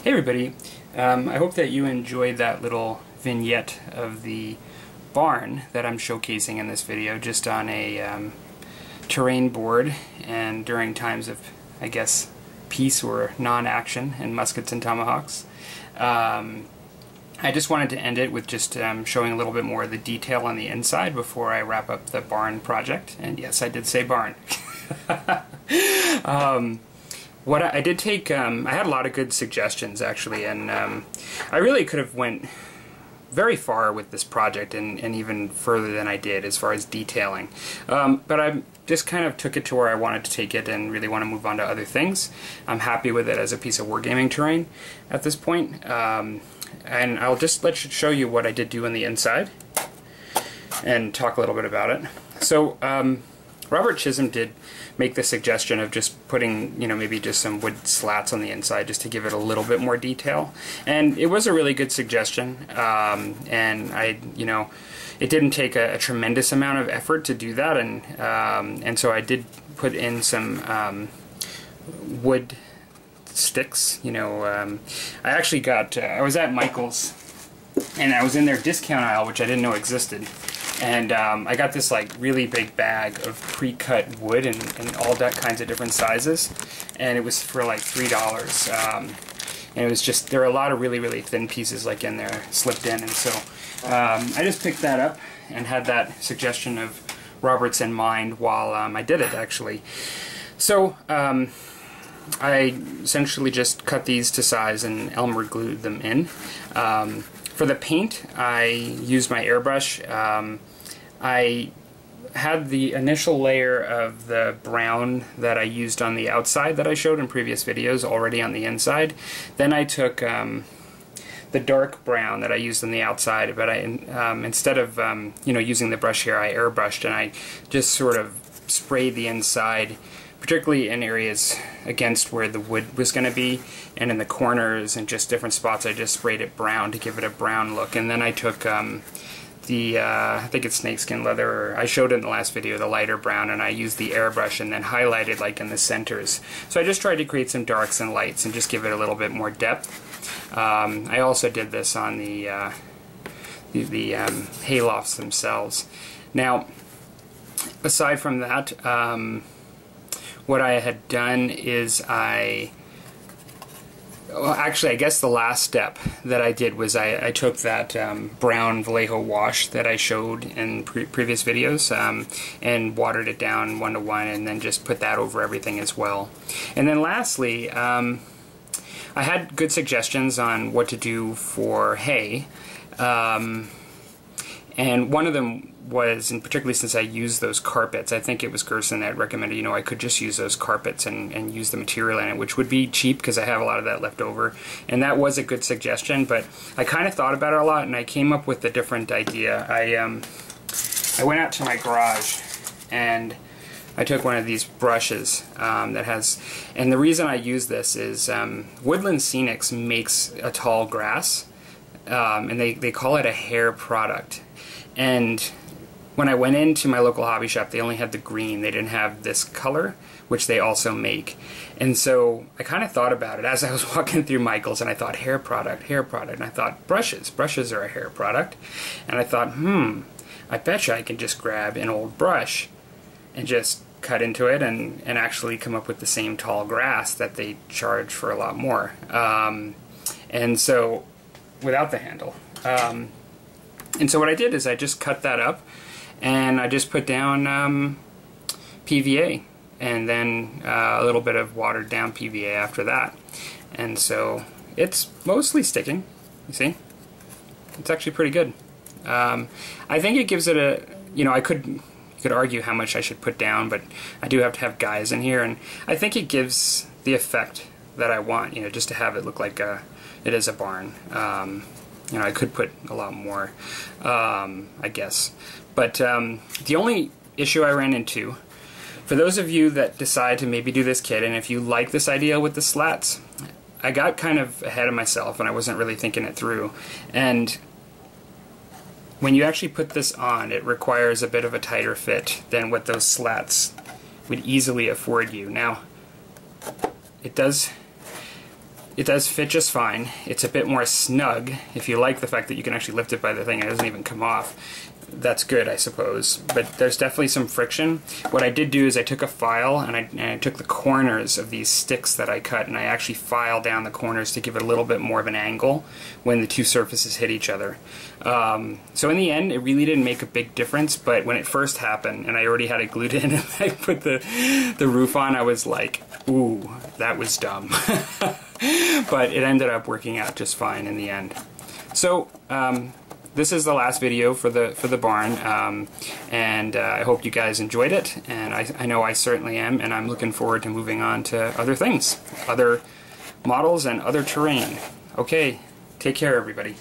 Hey everybody, I hope that you enjoyed that little vignette of the barn that I'm showcasing in this video, just on a terrain board and during times of, I guess, peace or non-action and muskets and tomahawks. I just wanted to end it with just showing a little bit more of the detail on the inside before I wrap up the barn project. And yes, I did say barn. What I did take, I had a lot of good suggestions actually, and I really could have went very far with this project and even further than I did as far as detailing. But I just kind of took it to where I wanted to take it and really want to move on to other things. I'm happy with it as a piece of wargaming terrain at this point. And I'll just show you what I did do on the inside and talk a little bit about it. So Robert Chisholm did make the suggestion of just putting, maybe just some wood slats on the inside just to give it a little bit more detail. And it was a really good suggestion. And it didn't take a tremendous amount of effort to do that. And so I did put in some wood sticks. I actually got, I was at Michael's and I was in their discount aisle, which I didn't know existed. And I got this like really big bag of pre-cut wood in all that kinds of different sizes, and it was for like $3. And it was just, there are a lot of really thin pieces like in there slipped in, and so I just picked that up and had that suggestion of Robert's in mind while I did it actually. So I essentially just cut these to size and Elmer glued them in. For the paint, I used my airbrush. I had the initial layer of the brown that I used on the outside that I showed in previous videos already on the inside. Then I took the dark brown that I used on the outside, but I instead of using the brush here, I airbrushed and I just sort of sprayed the inside, particularly in areas against where the wood was going to be, and in the corners and just different spots. I just sprayed it brown to give it a brown look. And then I took I think it's snakeskin leather, or I showed it in the last video, the lighter brown, and I used the airbrush and then highlighted like in the centers. So I just tried to create some darks and lights and just give it a little bit more depth. I also did this on the haylofts themselves. Now, aside from that, what I had done is actually, I guess the last step that I did was I took that brown Vallejo wash that I showed in previous videos and watered it down 1:1, and then just put that over everything as well. And then lastly, I had good suggestions on what to do for hay. And one of them was, and particularly since I used those carpets, I think it was Gerson that recommended, I could just use those carpets and use the material in it, which would be cheap because I have a lot of that left over. And that was a good suggestion, but I kind of thought about it a lot and I came up with a different idea. I went out to my garage and I took one of these brushes that has, and the reason I use this is Woodland Scenics makes a tall grass, and they call it a hair product. And when I went into my local hobby shop, they only had the green. They didn't have this color, which they also make. And so I kind of thought about it as I was walking through Michael's, and I thought hair product, and I thought brushes are a hair product. And I thought, I betcha I can just grab an old brush and just cut into it and actually come up with the same tall grass that they charge for a lot more. And so, without the handle. And so what I did is I just cut that up and I just put down PVA and then a little bit of watered down PVA after that. And so it's mostly sticking, you see? It's actually pretty good. I think it gives it a, you could argue how much I should put down, but I do have to have guys in here, and I think it gives the effect that I want, just to have it look like it is a barn. I could put a lot more, I guess. But the only issue I ran into, for those of you that decide to maybe do this kit, and if you like this idea with the slats, I got kind of ahead of myself and I wasn't really thinking it through. And when you actually put this on, it requires a bit of a tighter fit than what those slats would easily afford you. Now, it does It does fit just fine. It's a bit more snug. If you like the fact that you can actually lift it by the thing and it doesn't even come off, that's good, I suppose. But there's definitely some friction. What I did do is I took a file and I took the corners of these sticks that I cut, and I actually filed down the corners to give it a little bit more of an angle when the two surfaces hit each other. So in the end, it really didn't make a big difference, but when it first happened and I already had it glued in and I put the roof on, I was like, ooh, that was dumb. But it ended up working out just fine in the end. So this is the last video for the barn, and I hope you guys enjoyed it, and I know I certainly am, and I'm looking forward to moving on to other things, other models and other terrain. Okay, take care everybody.